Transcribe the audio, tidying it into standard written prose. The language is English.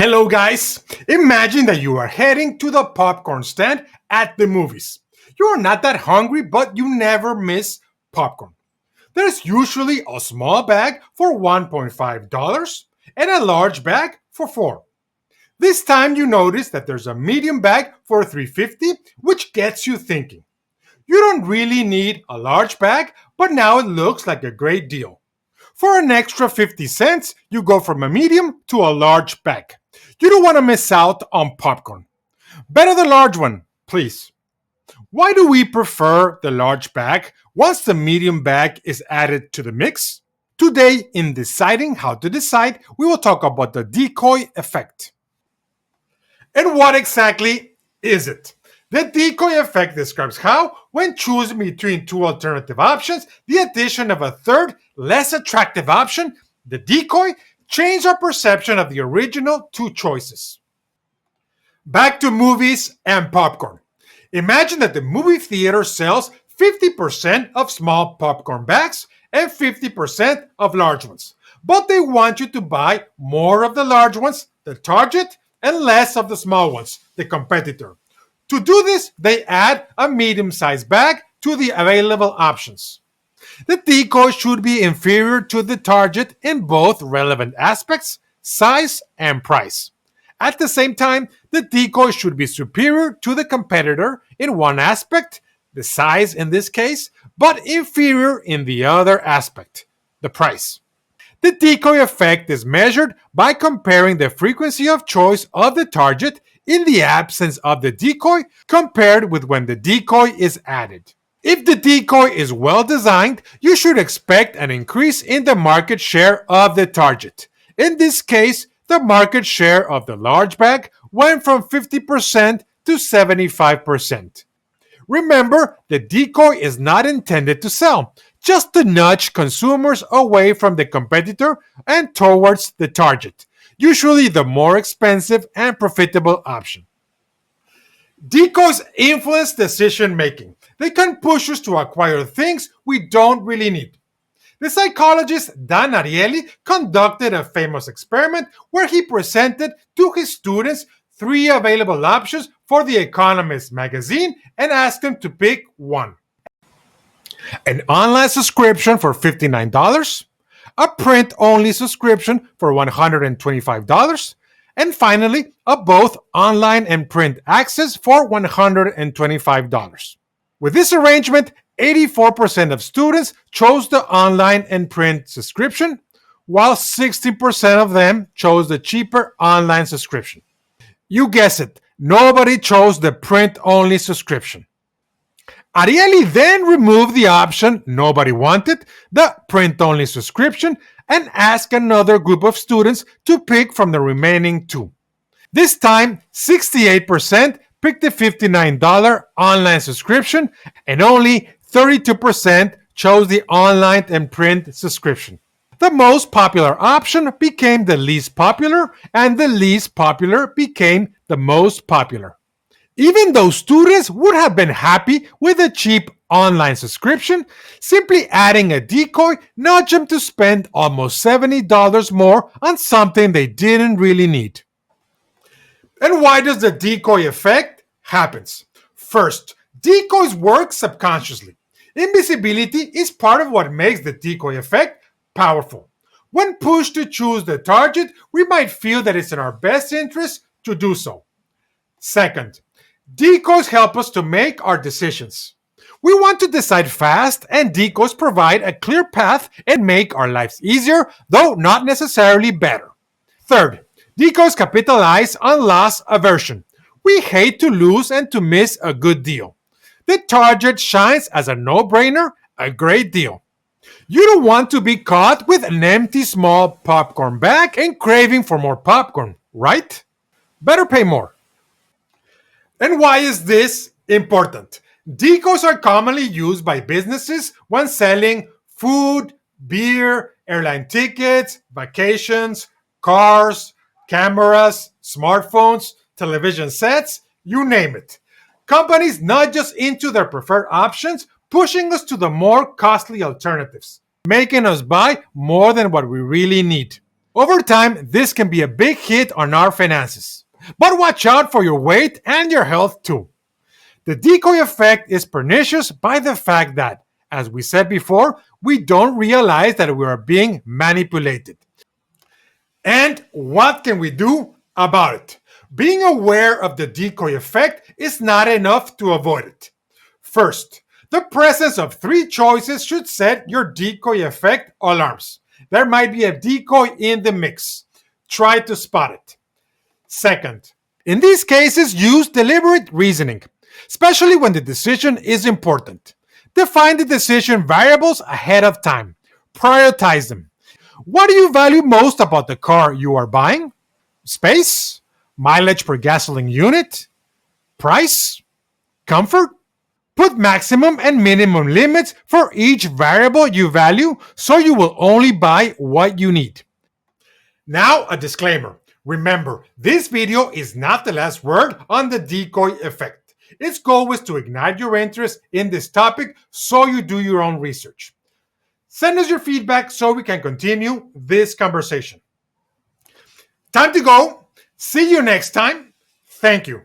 Hello, guys. Imagine that you are heading to the popcorn stand at the movies. You are not that hungry, but you never miss popcorn. There's usually a small bag for $1.5 and a large bag for 4. This time you notice that there's a medium bag for $3.50, which gets you thinking. You don't really need a large bag, but now it looks like a great deal. For an extra 50 cents, you go from a medium to a large bag. You don't want to miss out on popcorn. Better the large one, please. Why do we prefer the large bag once the medium bag is added to the mix? Today, in deciding how to decide, we will talk about the decoy effect. And what exactly is it? The decoy effect describes how, when choosing between two alternative options, the addition of a third, less attractive option, the decoy, changes our perception of the original two choices. Back to movies and popcorn. Imagine that the movie theater sells 50% of small popcorn bags and 50% of large ones. But they want you to buy more of the large ones, the target, and less of the small ones, the competitor. To do this, they add a medium-sized bag to the available options. The decoy should be inferior to the target in both relevant aspects, size, and price. At the same time, the decoy should be superior to the competitor in one aspect, the size in this case, but inferior in the other aspect, the price. The decoy effect is measured by comparing the frequency of choice of the target in the absence of the decoy compared with when the decoy is added. If the decoy is well designed, you should expect an increase in the market share of the target. In this case, the market share of the large bag went from 50% to 75%. Remember, the decoy is not intended to sell, just to nudge consumers away from the competitor and towards the target, usually the more expensive and profitable option. Decoys influence decision making. They can push us to acquire things we don't really need. The psychologist Dan Ariely conducted a famous experiment where he presented to his students 3 available options for The Economist magazine and asked them to pick one. An online subscription for $59, a print-only subscription for $125, and finally, a both online and print access for $125. With this arrangement, 84% of students chose the online and print subscription, while 60% of them chose the cheaper online subscription. You guessed it, nobody chose the print-only subscription. Ariely then removed the option nobody wanted, the print-only subscription, and asked another group of students to pick from the remaining 2. This time, 68% picked the $59 online subscription, and only 32% chose the online and print subscription. The most popular option became the least popular, and the least popular became the most popular. Even though students would have been happy with a cheap online subscription, simply adding a decoy nudged them to spend almost $70 more on something they didn't really need. And why does the decoy effect happen? First, decoys work subconsciously. Invisibility is part of what makes the decoy effect powerful. When pushed to choose the target, we might feel that it's in our best interest to do so. Second, decoys help us to make our decisions. We want to decide fast, and decoys provide a clear path and make our lives easier, though not necessarily better. Third, decoys capitalize on loss aversion. We hate to lose and to miss a good deal. The target shines as a no-brainer, a great deal. You don't want to be caught with an empty small popcorn bag and craving for more popcorn, right? Better pay more. And why is this important? Decoys are commonly used by businesses when selling food, beer, airline tickets, vacations, cars, cameras, smartphones, television sets, you name it. Companies nudge us into their preferred options, pushing us to the more costly alternatives, making us buy more than what we really need. Over time, this can be a big hit on our finances. But watch out for your weight and your health too. The decoy effect is pernicious by the fact that, as we said before, we don't realize that we are being manipulated. And what can we do about it? Being aware of the decoy effect is not enough to avoid it. First, the presence of three choices should set your decoy effect alarms. There might be a decoy in the mix. Try to spot it. Second, in these cases, use deliberate reasoning, especially when the decision is important. Define the decision variables ahead of time. Prioritize them. What do you value most about the car you are buying? Space? Mileage per gasoline unit? Price? Comfort? Put maximum and minimum limits for each variable you value so you will only buy what you need. Now, a disclaimer. Remember, this video is not the last word on the decoy effect. Its goal was to ignite your interest in this topic so you do your own research. Send us your feedback so we can continue this conversation. Time to go. See you next time. Thank you.